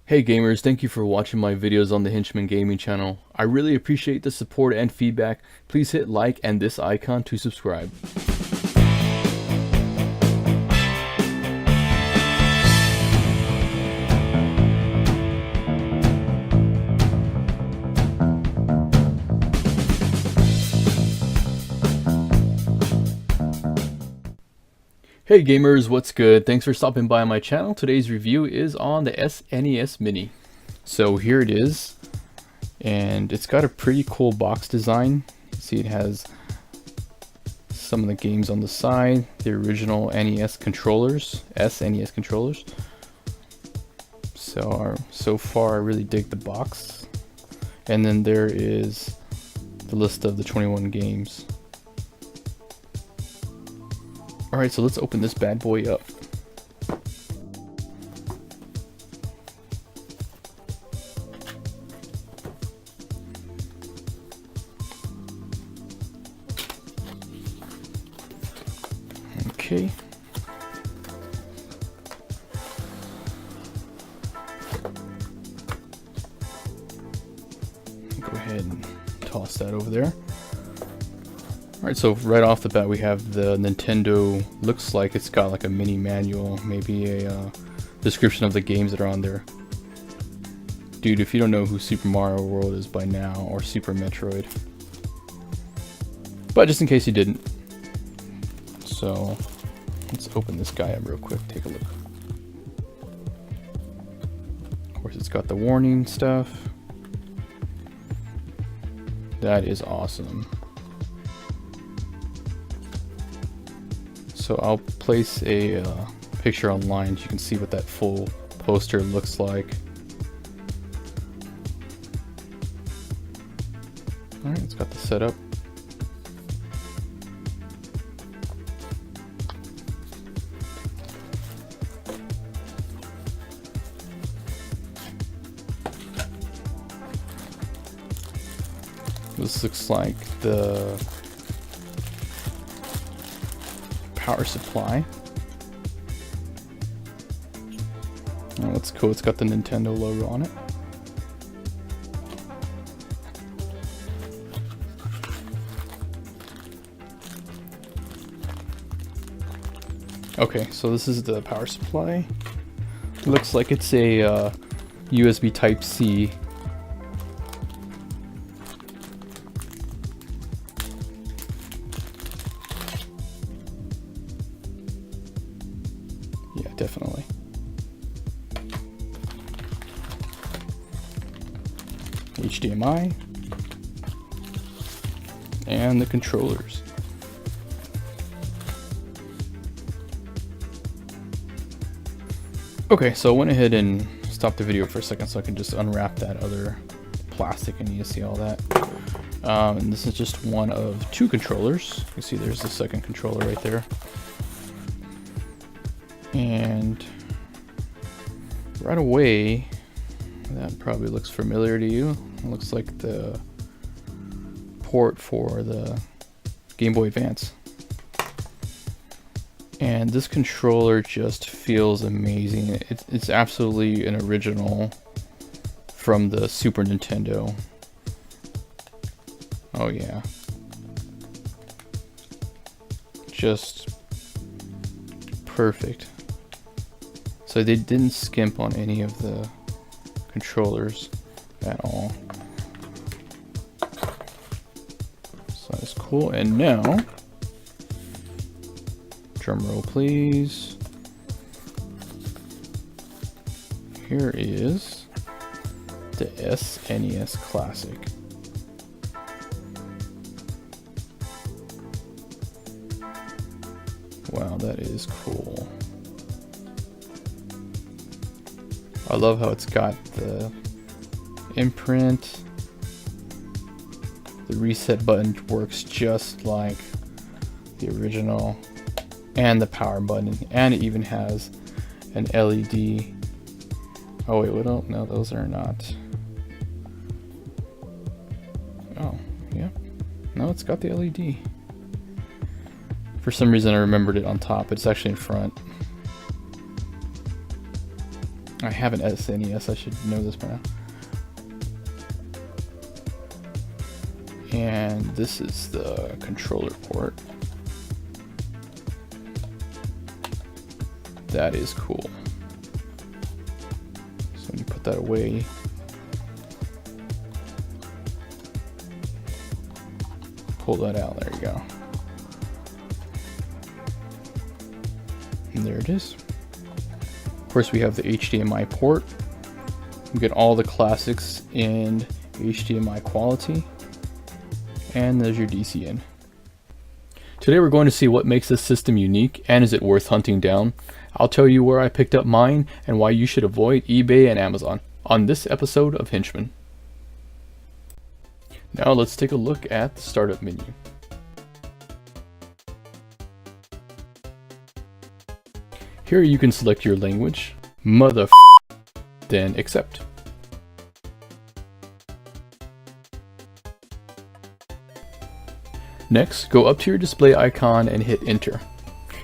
Hey gamers, thank you for watching my videos on the Henchman Gaming channel. I really appreciate the support and feedback. Please hit like and this icon to subscribe. Hey gamers, what's good? Thanks for stopping by my channel. Today's review is on the SNES Mini. So here it is, and it's got a pretty cool box design. You see it has some of the games on the side, the original NES controllers, SNES controllers. So far I really dig the box. And then there is the list of the 21 games. Alright, so let's open this bad boy up. Okay. Go ahead and toss that over there. Alright, so right off the bat we have the Nintendo, looks like it's got like a mini manual, maybe a description of the games that are on there. Dude, if you don't know who Super Mario World is by now, or Super Metroid. But just in case you didn't. So, let's open this guy up real quick, take a look. Of course it's got the warning stuff. That is awesome. So I'll place a picture online so you can see what that full poster looks like. Alright, it's got the setup. This looks like the power supply. Oh, that's cool. It's got the Nintendo logo on it. Okay, so this is the power supply. Looks like it's a USB Type-C. Yeah, definitely. HDMI. And the controllers. Okay, so I went ahead and stopped the video for a second so I can just unwrap that other plastic and you see all that. And this is just one of two controllers. You see there's the second controller right there. And right away, that probably looks familiar to you. It looks like the port for the Game Boy Advance. And this controller just feels amazing. It's absolutely an original from the Super Nintendo. Oh yeah. Just perfect. So they didn't skimp on any of the controllers at all. So that's cool. And now, drum roll please. Here is the SNES Classic. Wow, that is cool. I love how it's got the imprint. The reset button works just like the original. And the power button. And it even has an LED. Oh wait, what? No, those are not. Oh, yeah. No, it's got the LED. For some reason I remembered it on top. It's actually in front. I have an SNES, I should know this by now. And this is the controller port. That is cool. So when you put that away, pull that out, there you go. And there it is. Of course, we have the HDMI port. You get all the classics in HDMI quality. And there's your DC in. Today we're going to see what makes this system unique and is it worth hunting down. I'll tell you where I picked up mine and why you should avoid eBay and Amazon on this episode of Henchman. Now let's take a look at the startup menu. Here you can select your language, then accept. Next, go up to your display icon and hit enter.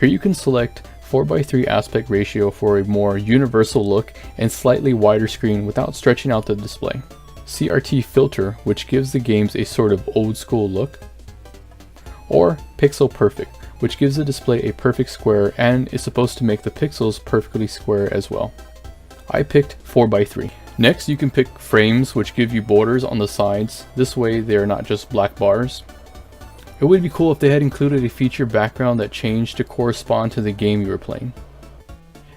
Here you can select 4:3 aspect ratio for a more universal look and slightly wider screen without stretching out the display. Crt Filter, which gives the games a sort of old school look. Or Pixel Perfect, which gives the display a perfect square and is supposed to make the pixels perfectly square as well. I picked 4:3. Next, you can pick frames, which give you borders on the sides. This way they are not just black bars. It would be cool if they had included a feature background that changed to correspond to the game you were playing.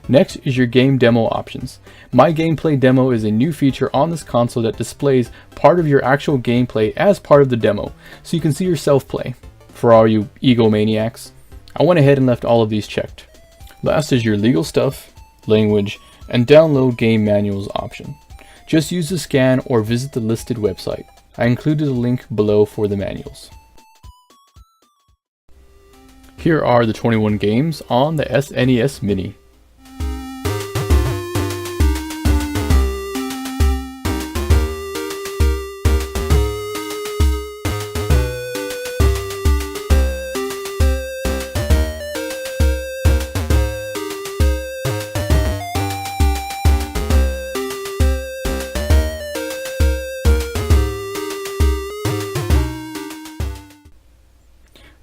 Next is your game demo options. My gameplay demo is a new feature on this console that displays part of your actual gameplay as part of the demo, so you can see yourself play. For all you egomaniacs, I went ahead and left all of these checked. Last is your legal stuff, language, and download game manuals option. Just use the scan or visit the listed website. I included a link below for the manuals. Here are the 21 games on the SNES Mini.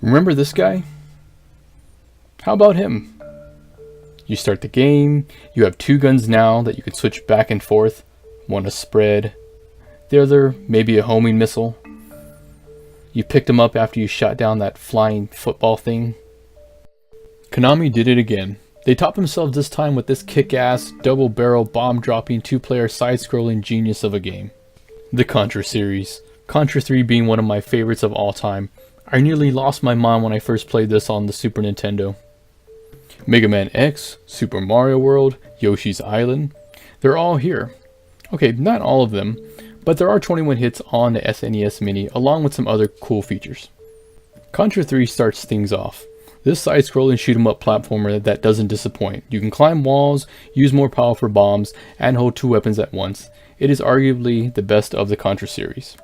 Remember this guy? How about him? You start the game, you have two guns now that you can switch back and forth. One a spread, the other maybe a homing missile. You picked him up after you shot down that flying football thing. Konami did it again. They topped themselves this time with this kick-ass, double-barrel, bomb-dropping, two-player side-scrolling genius of a game. The Contra series. Contra 3 being one of my favorites of all time. I nearly lost my mind when I first played this on the Super Nintendo. Mega Man X, Super Mario World, Yoshi's Island, they're all here. Okay, not all of them, but there are 21 hits on the SNES Mini along with some other cool features. Contra 3 starts things off. This side-scrolling shoot-'em-up platformer that doesn't disappoint. You can climb walls, use more powerful bombs, and hold two weapons at once. It is arguably the best of the Contra series.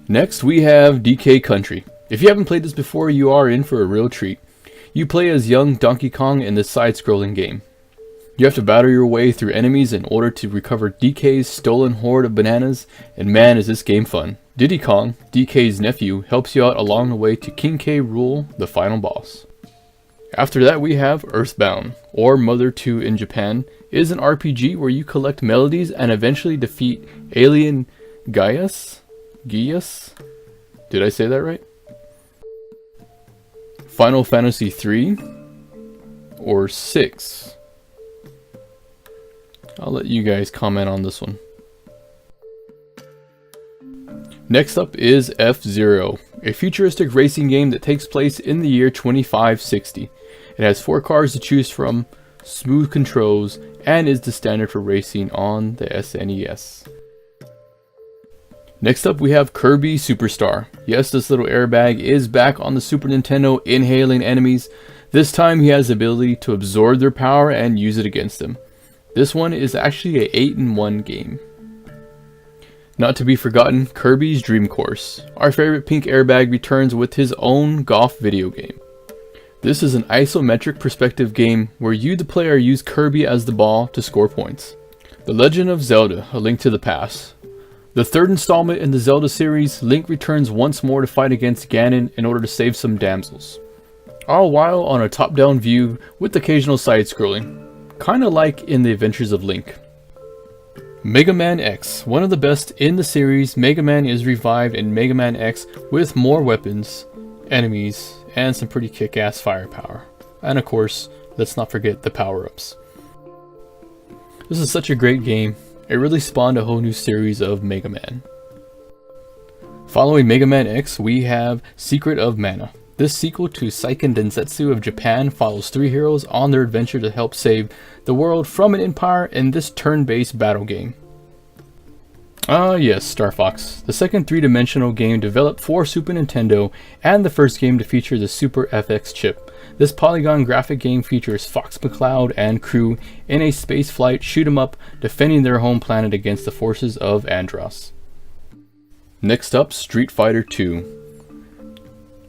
Next we have DK Country. If you haven't played this before, you are in for a real treat. You play as young Donkey Kong in this side-scrolling game. You have to battle your way through enemies in order to recover DK's stolen hoard of bananas, and man is this game fun. Diddy Kong, DK's nephew, helps you out along the way to King K. Rool, the final boss. After that we have Earthbound, or Mother 2 in Japan. It is an RPG where you collect melodies and eventually defeat alien Gaius? Did I say that right? Final Fantasy 3 or 6? I'll let you guys comment on this one. Next up is Fzero, a futuristic racing game that takes place in the year 2560. It has 4 cars to choose from, smooth controls, and is the standard for racing on the SNES. Next up we have Kirby Superstar. Yes, this little airbag is back on the Super Nintendo, inhaling enemies. This time he has the ability to absorb their power and use it against them. This one is actually a 8-in-1 game. Not to be forgotten, Kirby's Dream Course. Our favorite pink airbag returns with his own golf video game. This is an isometric perspective game where you, the player, use Kirby as the ball to score points. The Legend of Zelda: A Link to the Past. The third installment in the Zelda series, Link returns once more to fight against Ganon in order to save some damsels. All while on a top-down view with occasional side-scrolling, kinda like in The Adventures of Link. Mega Man X. One of the best in the series, Mega Man is revived in Mega Man X with more weapons, enemies, and some pretty kick-ass firepower. And of course, let's not forget the power-ups. This is such a great game. It really spawned a whole new series of Mega Man. Following Mega Man X, we have Secret of Mana. This sequel to Seiken Densetsu of Japan follows three heroes on their adventure to help save the world from an empire in this turn-based battle game. Yes, Starfox, the second three-dimensional game developed for Super Nintendo and the first game to feature the Super FX chip. This polygon graphic game features Fox McCloud and crew in a spaceflight shoot-'em-up defending their home planet against the forces of Andros. Next up, Street Fighter II.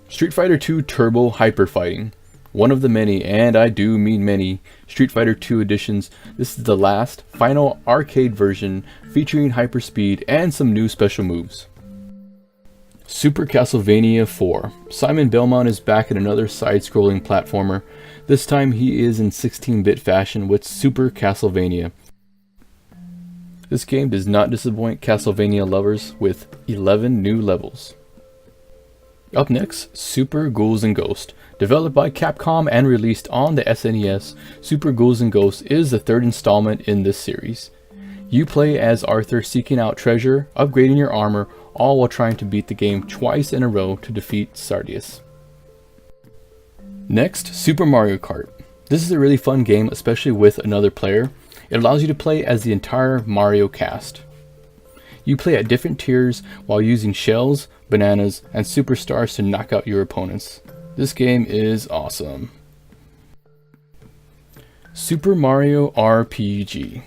Street Fighter II Turbo Hyper Fighting. One of the many, and I do mean many, Street Fighter II editions. This is the last, final arcade version featuring hyperspeed and some new special moves. Super Castlevania 4. Simon Belmont is back in another side-scrolling platformer. This time he is in 16-bit fashion with Super Castlevania. This game does not disappoint Castlevania lovers with 11 new levels. Up next, Super Ghouls and Ghosts. Developed by Capcom and released on the SNES, Super Ghouls and Ghosts is the third installment in this series. You play as Arthur seeking out treasure, upgrading your armor, all while trying to beat the game twice in a row to defeat Sardius. Next, Super Mario Kart. This is a really fun game, especially with another player. It allows you to play as the entire Mario cast. You play at different tiers while using shells, bananas, and superstars to knock out your opponents. This game is awesome. Super Mario RPG.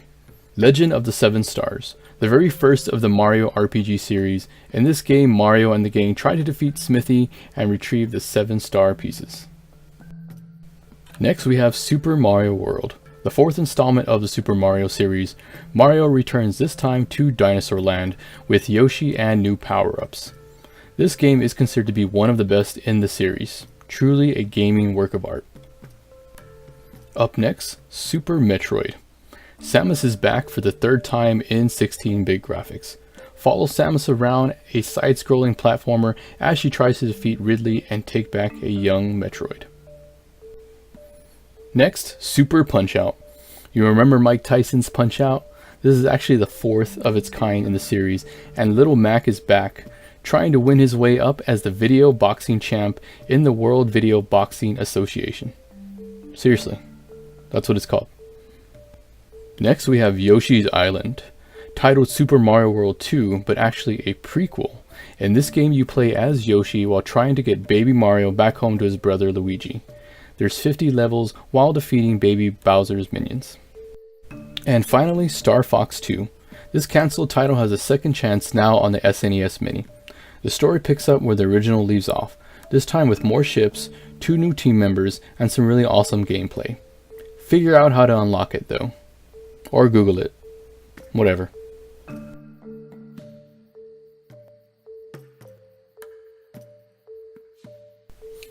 Legend of the Seven Stars. The very first of the Mario RPG series. In this game, Mario and the gang try to defeat Smithy and retrieve the 7-star pieces. Next we have Super Mario World. The fourth installment of the Super Mario series. Mario returns this time to Dinosaur Land with Yoshi and new power-ups. This game is considered to be one of the best in the series. Truly a gaming work of art. Up next, Super Metroid. Samus is back for the third time in 16-bit graphics. Follow Samus around a side-scrolling platformer as she tries to defeat Ridley and take back a young Metroid. Next, Super Punch-Out! You remember Mike Tyson's Punch-Out? This is actually the fourth of its kind in the series, and Little Mac is back, trying to win his way up as the video boxing champ in the World Video Boxing Association. Seriously, that's what it's called. Next we have Yoshi's Island, titled Super Mario World 2, but actually a prequel. In this game you play as Yoshi while trying to get baby Mario back home to his brother Luigi. There's 50 levels while defeating baby Bowser's minions. And finally, Starfox 2. This cancelled title has a second chance now on the SNES Mini. The story picks up where the original leaves off, this time with more ships, 2 new team members, and some really awesome gameplay. Figure out how to unlock it though. Or Google it. Whatever.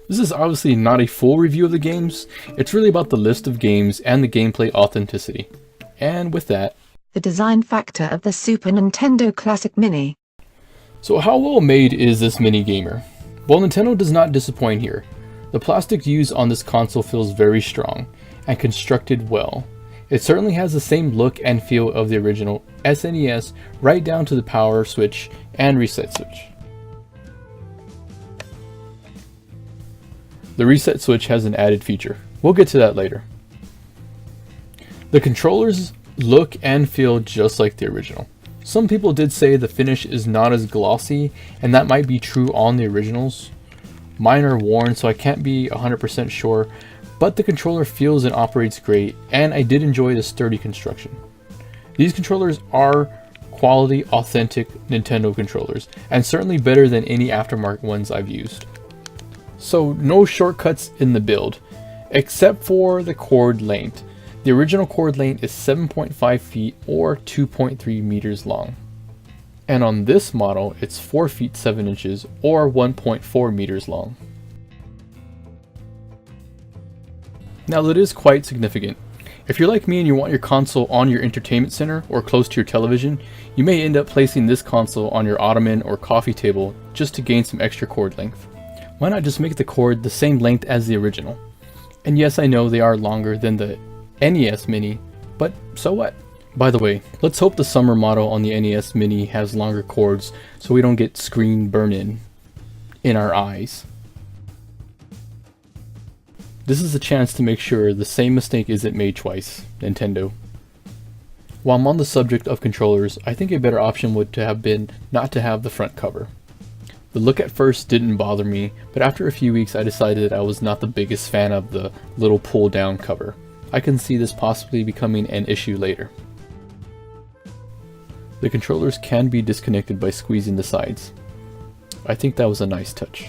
This is obviously not a full review of the games. It's really about the list of games and the gameplay authenticity. And with that, the design factor of the Super Nintendo Classic Mini. So how well made is this mini gamer? Well, Nintendo does not disappoint here. The plastic used on this console feels very strong and constructed well. It certainly has the same look and feel of the original SNES, right down to the power switch and reset switch. The reset switch has an added feature. We'll get to that later. The controllers look and feel just like the original. Some people did say the finish is not as glossy, and that might be true on the originals. Mine are worn, so I can't be 100% sure, but the controller feels and operates great, and I did enjoy the sturdy construction. These controllers are quality, authentic Nintendo controllers, and certainly better than any aftermarket ones I've used. So no shortcuts in the build, except for the cord length. The original cord length is 7.5 feet or 2.3 meters long. And on this model, it's 4 feet 7 inches or 1.4 meters long. Now that is quite significant. If you're like me and you want your console on your entertainment center or close to your television, you may end up placing this console on your ottoman or coffee table just to gain some extra cord length. Why not just make the cord the same length as the original? And yes, I know they are longer than the NES Mini, but so what? By the way, let's hope the summer model on the NES Mini has longer cords so we don't get screen burn-in our eyes. This is a chance to make sure the same mistake isn't made twice, Nintendo. While I'm on the subject of controllers, I think a better option would have been not to have the front cover. The look at first didn't bother me, but after a few weeks I decided I was not the biggest fan of the little pull down cover. I can see this possibly becoming an issue later. The controllers can be disconnected by squeezing the sides. I think that was a nice touch.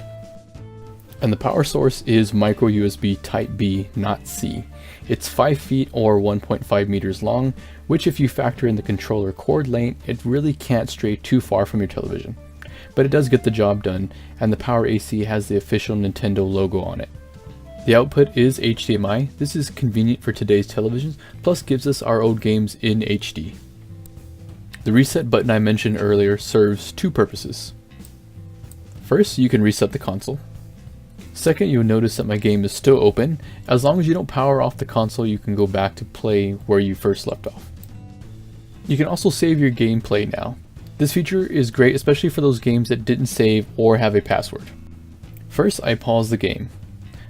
And the power source is micro USB Type B, not C. It's 5 feet or 1.5 meters long, which if you factor in the controller cord length, it really can't stray too far from your television. But it does get the job done, and the power AC has the official Nintendo logo on it. The output is HDMI. This is convenient for today's televisions, plus gives us our old games in HD. The reset button I mentioned earlier serves two purposes. First, you can reset the console. Second, you'll notice that my game is still open. As long as you don't power off the console, you can go back to play where you first left off. You can also save your gameplay now. This feature is great, especially for those games that didn't save or have a password. First, I pause the game.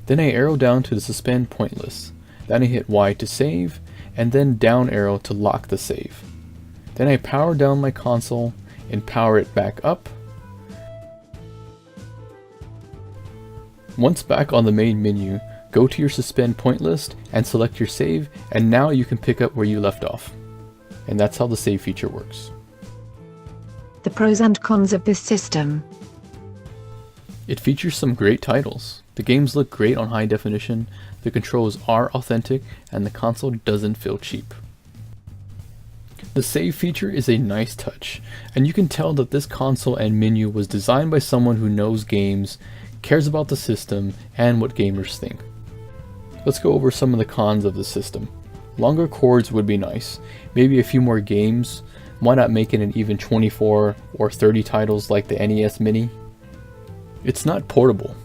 Then I arrow down to the suspend point list. Then I hit Y to save, and then down arrow to lock the save. Then I power down my console and power it back up. Once back on the main menu, go to your suspend point list and select your save, and now you can pick up where you left off. And that's how the save feature works. The pros and cons of this system. It features some great titles. The games look great on high definition, the controls are authentic, and the console doesn't feel cheap. The save feature is a nice touch, and you can tell that this console and menu was designed by someone who knows games, cares about the system, and what gamers think. Let's go over some of the cons of the system. Longer cords would be nice. Maybe a few more games. Why not make it an even 24 or 30 titles like the NES Mini? It's not portable.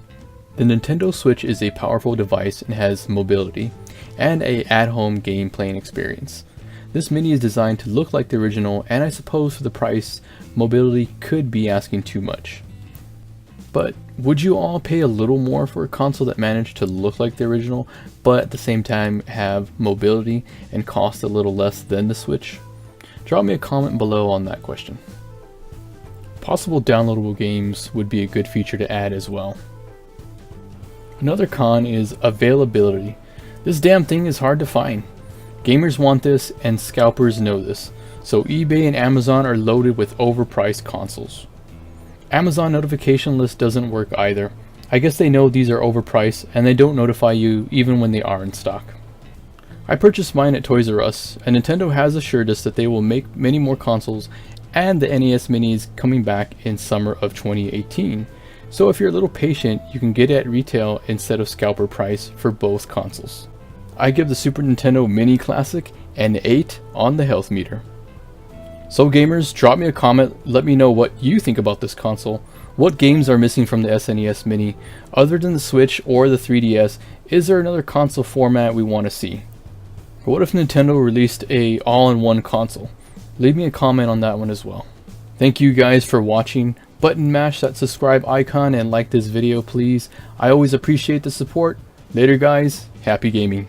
The Nintendo Switch is a powerful device and has mobility, and a at-home game playing experience. This Mini is designed to look like the original, and I suppose for the price, mobility could be asking too much. But would you all pay a little more for a console that managed to look like the original, but at the same time have mobility and cost a little less than the Switch? Drop me a comment below on that question. Possible downloadable games would be a good feature to add as well. Another con is availability. This damn thing is hard to find. Gamers want this and scalpers know this, so eBay and Amazon are loaded with overpriced consoles. Amazon notification list doesn't work either. I guess they know these are overpriced and they don't notify you even when they are in stock. I purchased mine at Toys R Us, and Nintendo has assured us that they will make many more consoles, and the NES Mini is coming back in summer of 2018. So if you're a little patient, you can get it at retail instead of scalper price for both consoles. I give the Super Nintendo Mini Classic an 8 on the health meter. So gamers, drop me a comment, let me know what you think about this console. What games are missing from the SNES Mini? Other than the Switch or the 3DS, is there another console format we want to see? Or what if Nintendo released a all-in-one console? Leave me a comment on that one as well. Thank you guys for watching. Button mash that subscribe icon and like this video please. I always appreciate the support. Later guys, happy gaming.